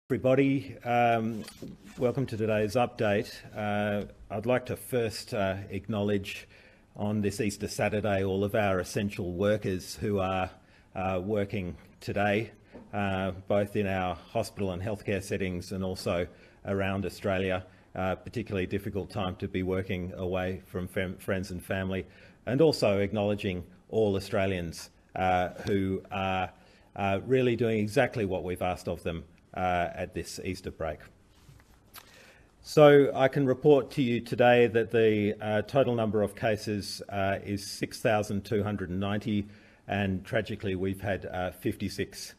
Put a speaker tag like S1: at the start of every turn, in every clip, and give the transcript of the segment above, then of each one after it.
S1: Everybody, welcome to today's update. I'd like to first acknowledge on this Easter Saturday all of our essential workers who are working today, both in our hospital and healthcare settings and also around Australia. Particularly difficult time to be working away from friends and family, and also acknowledging all Australians who are really doing exactly what we've asked of them at this Easter break. So I can report to you today that the total number of cases is 6,290, and tragically we've had 56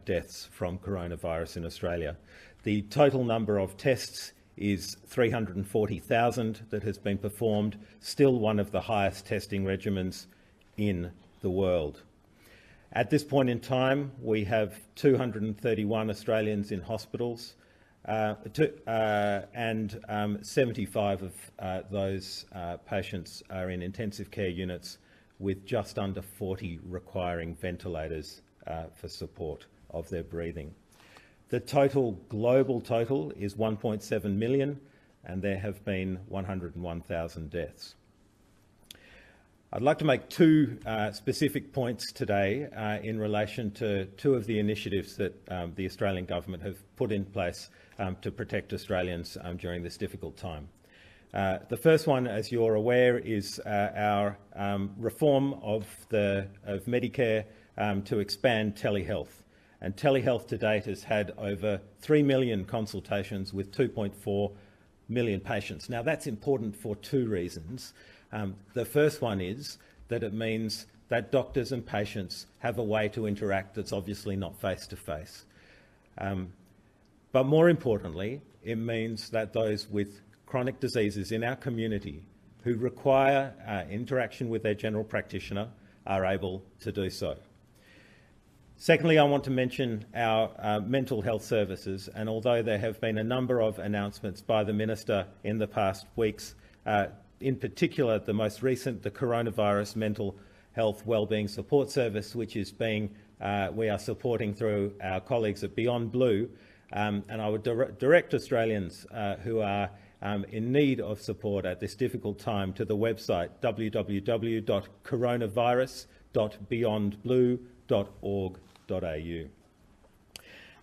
S1: deaths from coronavirus in Australia. The total number of tests is 340,000 that has been performed, still one of the highest testing regimens in the world. At this point in time, we have 231 Australians in hospitals, and 75 of those patients are in intensive care units, with just under 40 requiring ventilators for support of their breathing. The total global total is 1.7 million, and there have been 101,000 deaths. I'd like to make two specific points today in relation to two of the initiatives that the Australian government have put in place to protect Australians during this difficult time. The first one, as you're aware, is our reform of Medicare to expand telehealth. And telehealth to date has had over 3 million consultations with 2.4 million patients. Now that's important for two reasons. The first one is that it means that doctors and patients have a way to interact that's obviously not face-to-face. But more importantly, it means that those with chronic diseases in our community who require interaction with their general practitioner are able to do so. Secondly, I want to mention our mental health services, and although there have been a number of announcements by the Minister in the past weeks, in particular the most recent, the Coronavirus Mental Health Wellbeing Support Service, which is we are supporting through our colleagues at Beyond Blue, and I would direct Australians who are in need of support at this difficult time to the website www.coronavirus.beyondblue.org.au.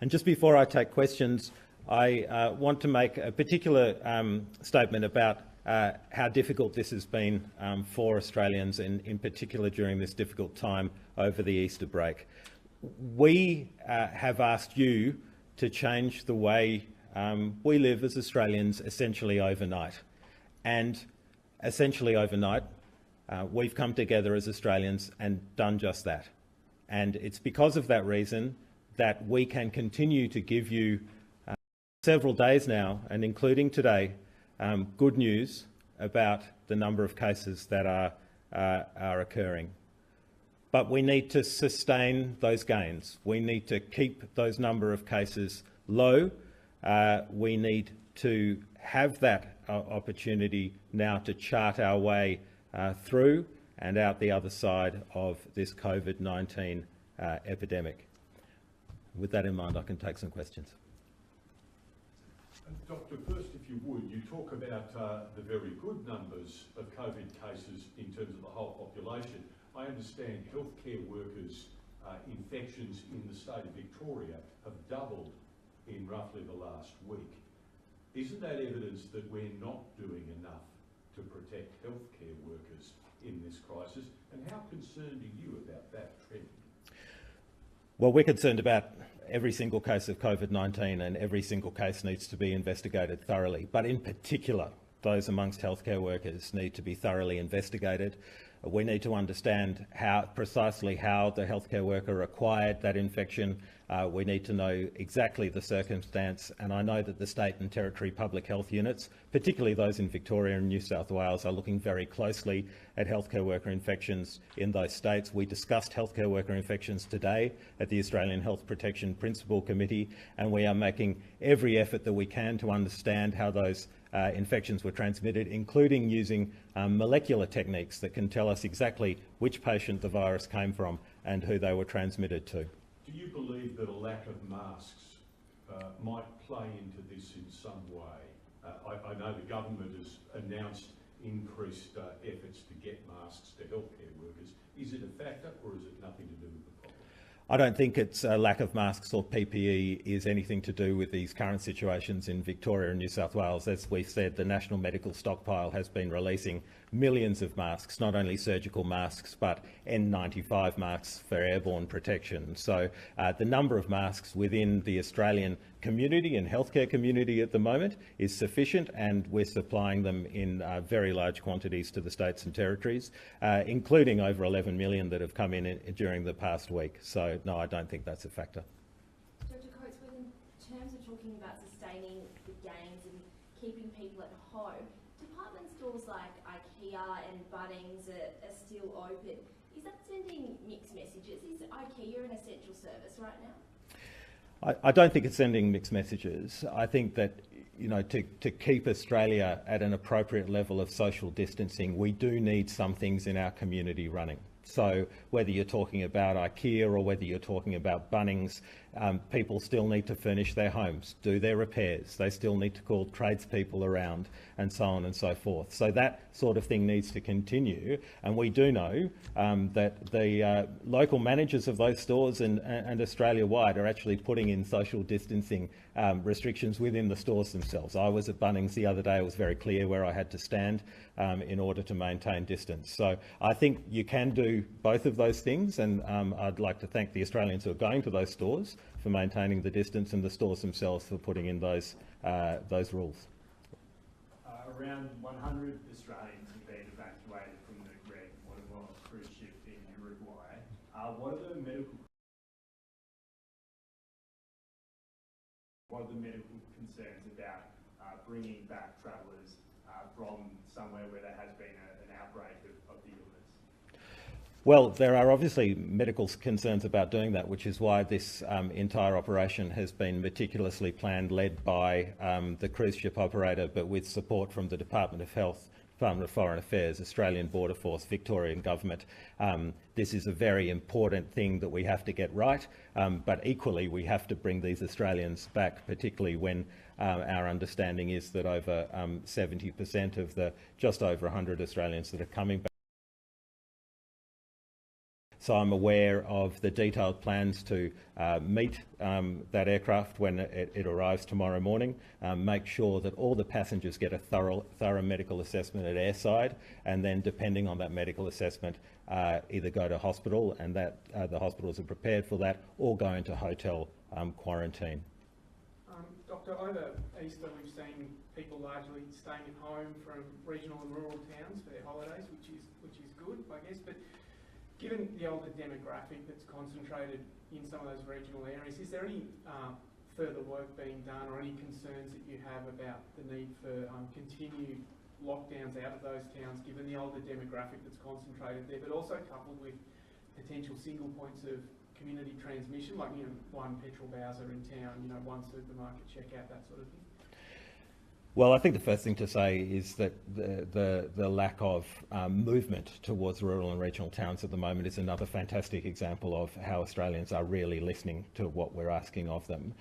S1: And just before I take questions, I want to make a particular statement about how difficult this has been for Australians, and in particular during this difficult time over the Easter break. We have asked you to change the way we live as Australians essentially overnight. And essentially overnight, we've come together as Australians and done just that. And it's because of that reason that we can continue to give you several days now, and including today, good news about the number of cases that are occurring. But we need to sustain those gains. We need to keep those number of cases low. We need to have that opportunity now to chart our way through and out the other side of this COVID-19 epidemic. With that in mind, I can take some questions.
S2: Doctor, first, if you would, you talk about the very good numbers of COVID cases in terms of the whole population. I understand healthcare workers' infections in the state of Victoria have doubled in roughly the last week. Isn't that evidence that we're not doing enough to protect healthcare workers in this crisis? And how concerned are you about that trend?
S1: Well, we're concerned about every single case of COVID-19, and every single case needs to be investigated thoroughly. But in particular, those amongst healthcare workers need to be thoroughly investigated. We need to understand precisely how the healthcare worker acquired that infection. We need to know exactly the circumstance, and I know that the state and territory public health units, particularly those in Victoria and New South Wales, are looking very closely at healthcare worker infections in those states. We discussed healthcare worker infections today at the Australian Health Protection Principal Committee, and we are making every effort that we can to understand how those infections were transmitted, including using molecular techniques that can tell us exactly which patient the virus came from and who they were transmitted to.
S2: Do you believe that a lack of masks might play into this in some way. I know the government has announced increased efforts to get masks to healthcare workers. Is it a factor or is it nothing to do with the problem?
S1: I don't think it's a lack of masks or PPE is anything to do with these current situations in Victoria and New South Wales. As we've said, the National Medical Stockpile has been releasing millions of masks, not only surgical masks, but N95 masks for airborne protection. So the number of masks within the Australian community and healthcare community at the moment is sufficient, and we're supplying them in very large quantities to the states and territories, including over 11 million that have come in during the past week. So no, I don't think that's a factor.
S3: Dr. Coatsworth, in terms of talking about sustaining the gains and keeping people at home, department stores like IKEA and Bunnings are still open. Is that sending mixed messages? Is IKEA an essential service right now?
S1: I don't think it's sending mixed messages. I think that, you know, to keep Australia at an appropriate level of social distancing, we do need some things in our community running. So whether you're talking about IKEA or whether you're talking about Bunnings, people still need to furnish their homes, do their repairs. They still need to call tradespeople around and so on and so forth. So that sort of thing needs to continue. And we do know that the local managers of those stores and Australia-wide are actually putting in social distancing restrictions within the stores themselves. I was at Bunnings the other day. It was very clear where I had to stand in order to maintain distance. So I think you can do both of those things, and I'd like to thank the Australians who are going to those stores for maintaining the distance and the stores themselves for putting in those rules.
S4: Around 100 Australians have been evacuated from the Greg Waterwell cruise ship in Uruguay. What are the medical concerns about bringing back travellers from somewhere where there has been an outbreak of the illness?
S1: Well, there are obviously medical concerns about doing that, which is why this entire operation has been meticulously planned, led by the cruise ship operator, but with support from the Department of Health, Department of Foreign Affairs, Australian Border Force, Victorian Government. This is a very important thing that we have to get right, but equally we have to bring these Australians back, particularly when our understanding is that over 70% of the just over 100 Australians that are coming back. So I'm aware of the detailed plans to meet that aircraft when it arrives tomorrow morning, make sure that all the passengers get a thorough medical assessment at airside, and then depending on that medical assessment, either go to hospital, and that the hospitals are prepared for that, or go into hotel quarantine.
S5: Doctor, over Easter we've seen people largely staying at home from regional and rural towns for their holidays, which is good, I guess. But given the older demographic that's concentrated in some of those regional areas, is there any further work being done or any concerns that you have about the need for continued lockdowns out of those towns, given the older demographic that's concentrated there, but also coupled with potential single points of community transmission, like, you know, one petrol bowser in town, you know, one supermarket checkout, that sort of thing?
S1: Well, I think the first thing to say is that the lack of movement towards rural and regional towns at the moment is another fantastic example of how Australians are really listening to what we're asking of them.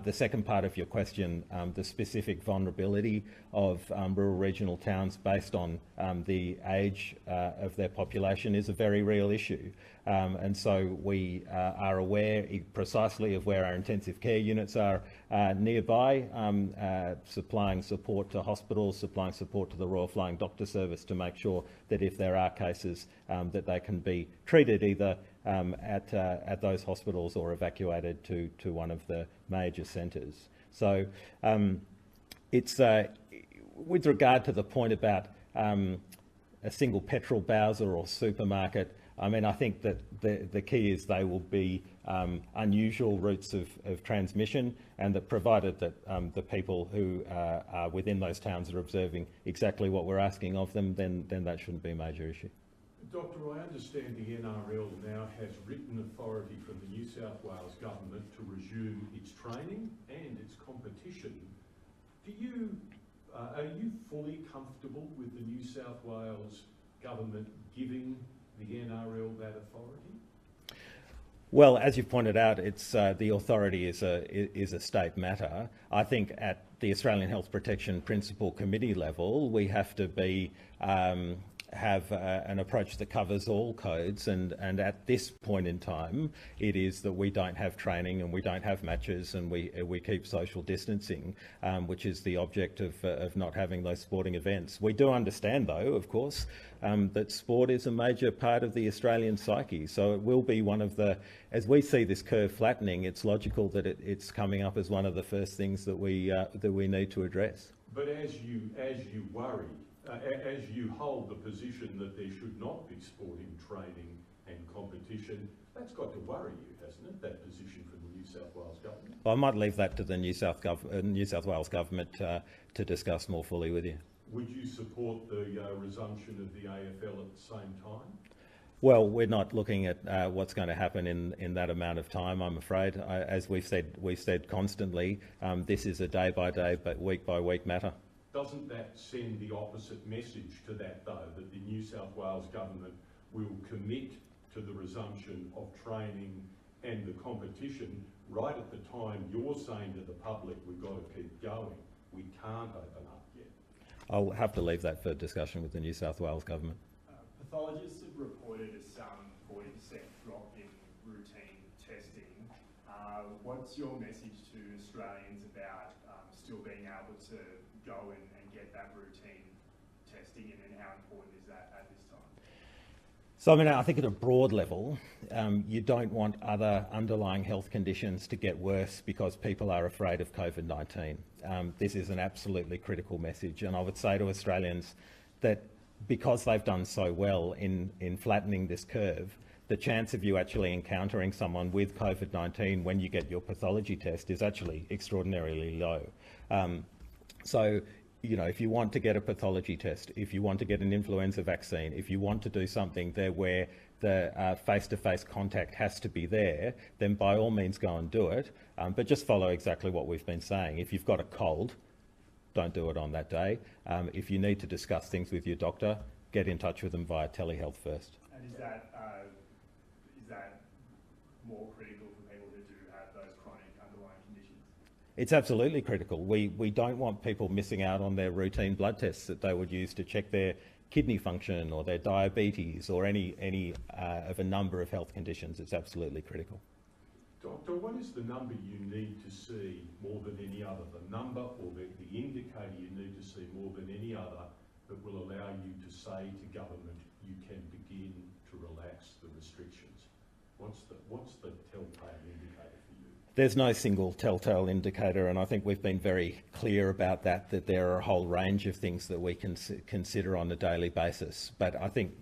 S1: The second part of your question, the specific vulnerability of rural regional towns based on the age of their population is a very real issue. And so we are aware precisely of where our intensive care units are nearby, supplying support to hospitals, supplying support to the Royal Flying Doctor Service to make sure that if there are cases that they can be treated either at those hospitals or evacuated to one of the major centres. So it's with regard to the point about a single petrol bowser or supermarket, I mean, I think that the key is they will be unusual routes of transmission, and that provided that the people who are within those towns are observing exactly what we're asking of them, then that shouldn't be a major issue.
S2: Doctor, I understand the NRL now has written authority from the New South Wales Government to resume its training and its competition. Are you fully comfortable with the New South Wales Government giving the NRL that authority?
S1: Well, as you've pointed out, it's the authority is a state matter. I think at the Australian Health Protection Principal Committee level, we have to be have an approach that covers all codes, and at this point in time, it is that we don't have training and we don't have matches, and we keep social distancing, which is the object of not having those sporting events. We do understand, though, of course, that sport is a major part of the Australian psyche, so it will be one of the, as we see this curve flattening, it's logical that it's coming up as one of the first things that we need to address.
S2: But as you worry, as you hold the position that there should not be sporting training and competition, that's got to worry you, hasn't it, that position from the New South Wales government?
S1: Well, I might leave that to the New South Wales government to discuss more fully with you.
S2: Would you support the resumption of the AFL at the same time?
S1: Well, we're not looking at what's going to happen in that amount of time, I'm afraid. As we've said constantly, this is a day-by-day but week-by-week matter.
S2: Doesn't that send the opposite message to that, though, that the New South Wales government will commit to the resumption of training and the competition right at the time you're saying to the public we've got to keep going, we can't open up yet?
S1: I'll have to leave that for discussion with the New South Wales government.
S4: Pathologists have reported a some 40% drop in routine testing. What's your message to Australians about still being able to go and get that routine testing, and how important is that at this time?
S1: So, I mean, I think at a broad level, you don't want other underlying health conditions to get worse because people are afraid of COVID-19. This is an absolutely critical message, and I would say to Australians that because they've done so well in flattening this curve, the chance of you actually encountering someone with COVID-19 when you get your pathology test is actually extraordinarily low. So, you know, if you want to get a pathology test, if you want to get an influenza vaccine, if you want to do something there where the face-to-face contact has to be there, then by all means go and do it. But just follow exactly what we've been saying. If you've got a cold, don't do it on that day. If you need to discuss things with your doctor, get in touch with them via telehealth first.
S4: And is that more critical for people who do have those chronic underlying conditions?
S1: It's absolutely critical. We don't want people missing out on their routine blood tests that they would use to check their kidney function or their diabetes or any of a number of health conditions. It's absolutely critical.
S2: Doctor, what is the number you need to see more than any other? The number or the indicator you need to see more than any other that will allow you to say to government you can begin to relax the restrictions? What's the telltale indicator for you? There's
S1: no single telltale indicator, and I think we've been very clear about that there are a whole range of things that we can consider on a daily basis. But I think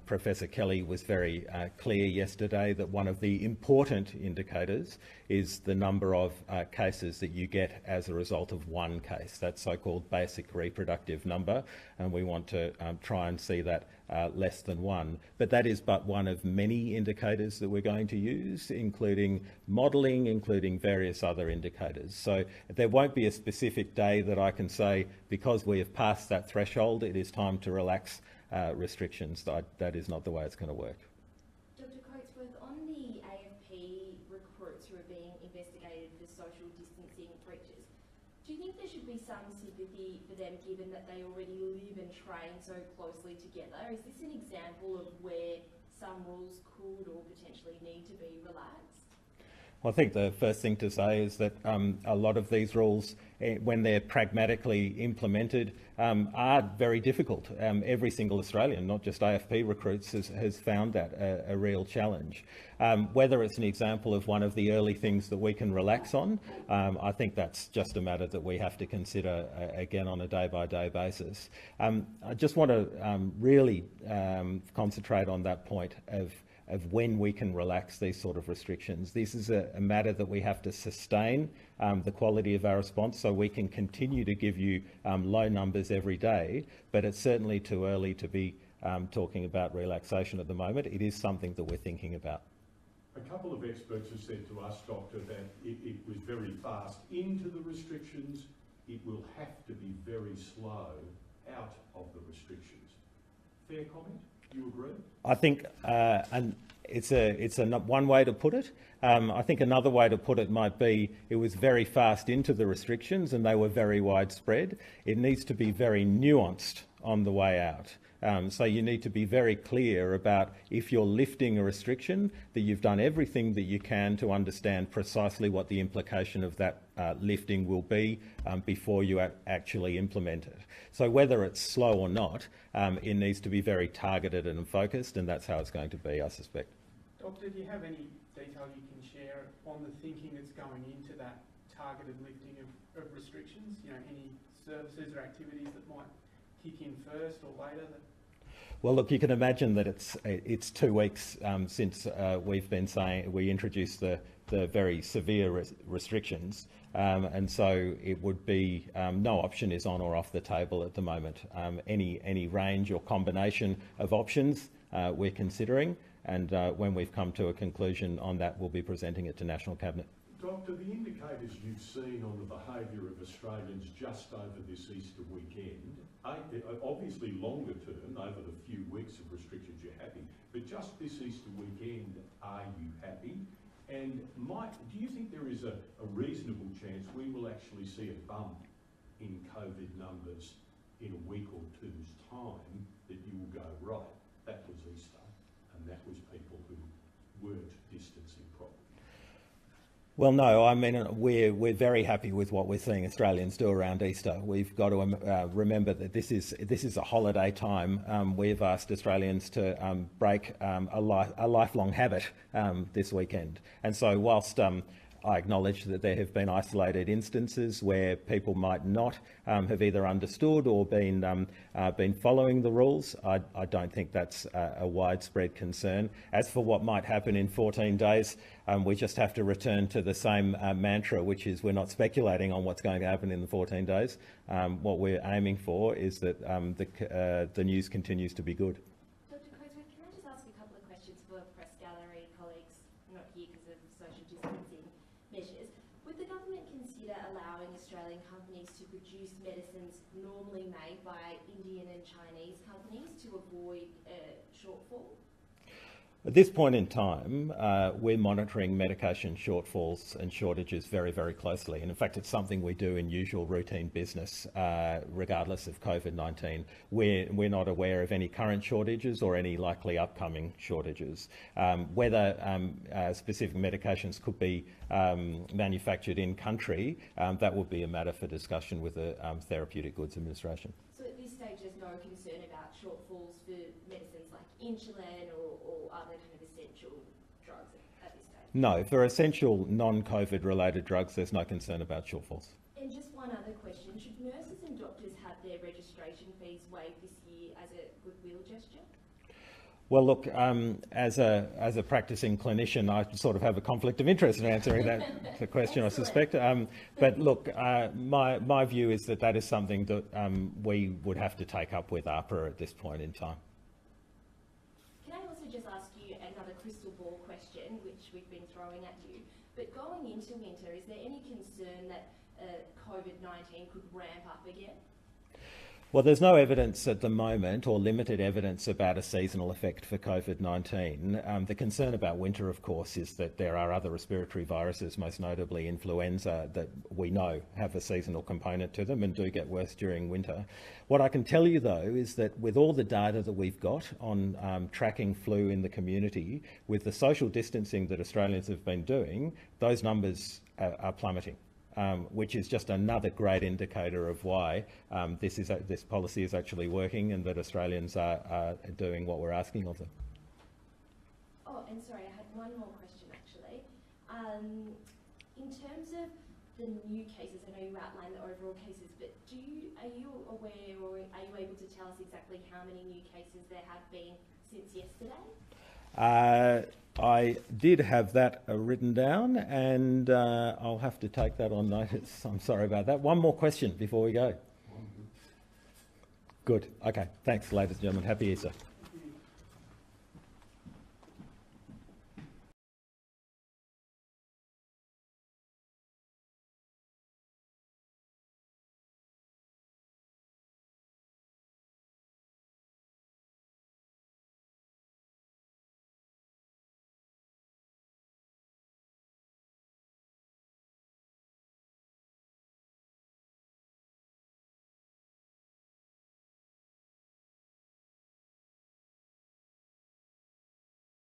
S1: Professor Kelly was very clear yesterday that one of the important indicators is the number of cases that you get as a result of one case, that so-called basic reproductive number, and we want to try and see that less than one. But that is but one of many indicators that we're going to use, including modelling, including various other indicators. So there won't be a specific day that I can say, because we have passed that threshold, it is time to relax restrictions. That is not the way it's going to work.
S3: Dr. Coatsworth, on the AFP recruits who are being investigated for social distancing breaches, do you think there should be some sympathy for them given that they already live and train so closely together? Is this an example of where some rules could or potentially need to be relaxed?
S1: Well, I think the first thing to say is that a lot of these rules, when they're pragmatically implemented, are very difficult. Every single Australian, not just AFP recruits, has found that a real challenge. Whether it's an example of one of the early things that we can relax on, I think that's just a matter that we have to consider again on a day-by-day basis. I just want to really concentrate on that point of when we can relax these sort of restrictions. This is a matter that we have to sustain the quality of our response so we can continue to give you low numbers every day, but it's certainly too early to be talking about relaxation at the moment. It is something that we're thinking about.
S2: A couple of experts have said to us, Doctor, that it was very fast into the restrictions. It will have to be very slow out of the restrictions. Fair comment? Do you agree?
S1: I think one way to put it. I think another way to put it might be it was very fast into the restrictions and they were very widespread. It needs to be very nuanced on the way out. So you need to be very clear about if you're lifting a restriction, that you've done everything that you can to understand precisely what the implication of that lifting will be before you actually implement it. So whether it's slow or not, it needs to be very targeted and focused, and that's how it's going to be, I suspect.
S5: Doctor, do you have any detail you can share on the thinking that's going into that targeted lifting of restrictions? You know, any services or activities that might kick in first or later?
S1: Well, look, you can imagine that it's 2 weeks since we've been saying we introduced the very severe restrictions, and so it would be no option is on or off the table at the moment. Any range or combination of options we're considering, and when we've come to a conclusion on that, we'll be presenting it to National Cabinet.
S2: Doctor, the indicators you've seen on the behaviour of Australians just over this Easter weekend, obviously longer term, over the few weeks of restrictions you're happy, but just this Easter weekend, are you happy? And do you think there is a reasonable chance we will actually see a bump in COVID numbers in a week or two's time that you will go, right, that was Easter and that was people who weren't distancing properly?
S1: Well, no, I mean, we're very happy with what we're seeing Australians do around Easter. We've got to remember that this is a holiday time. We've asked Australians to break a lifelong habit this weekend. And so whilst I acknowledge that there have been isolated instances where people might not have either understood or been following the rules, I don't think that's a widespread concern. As for what might happen in 14 days, we just have to return to the same mantra, which is we're not speculating on what's going to happen in the 14 days. What we're aiming for is that the news continues to be good.
S3: Dr. Coatsworth, can I just ask a couple of questions for press gallery colleagues not here because of social distancing measures? Would the government consider allowing Australian companies to produce medicines normally made by Indian and Chinese companies to avoid a shortfall?
S1: At this point in time, we're monitoring medication shortfalls and shortages very, very closely. And in fact, it's something we do in usual routine business, regardless of COVID-19. We're not aware of any current shortages or any likely upcoming shortages. Whether specific medications could be manufactured in country, that would be a matter for discussion with the Therapeutic Goods Administration.
S3: So at this stage, there's no concern about shortfalls for medicines like insulin or other kind of essential drugs at this stage?
S1: No, for essential non-COVID related drugs, there's no concern about shortfalls.
S3: And just one other question, should nurses and doctors have their registration fees waived this year as a goodwill gesture?
S1: Well, look, as a practicing clinician, I sort of have a conflict of interest in answering the question, I suspect. But look, my view is that is something that we would have to take up with AHPRA at this point in time.
S3: Can I also just ask you another crystal ball question, which we've been throwing at you? But going into winter, is there any concern that COVID-19 could ramp up again?
S1: Well, there's no evidence at the moment, or limited evidence, about a seasonal effect for COVID-19. The concern about winter, of course, is that there are other respiratory viruses, most notably influenza, that we know have a seasonal component to them and do get worse during winter. What I can tell you, though, is that with all the data that we've got on tracking flu in the community, with the social distancing that Australians have been doing, those numbers are plummeting. Which is just another great indicator of why this policy is actually working and that Australians are doing what we're asking of them.
S3: Oh, and sorry, I had one more question actually. In terms of the new cases, I know you outlined the overall cases, but are you aware or are you able to tell us exactly how many new cases there have been since yesterday?
S1: I did have that written down, and I'll have to take that on notice. I'm sorry about that. One more question before we go. Good. Okay. Thanks, ladies and gentlemen. Happy Easter.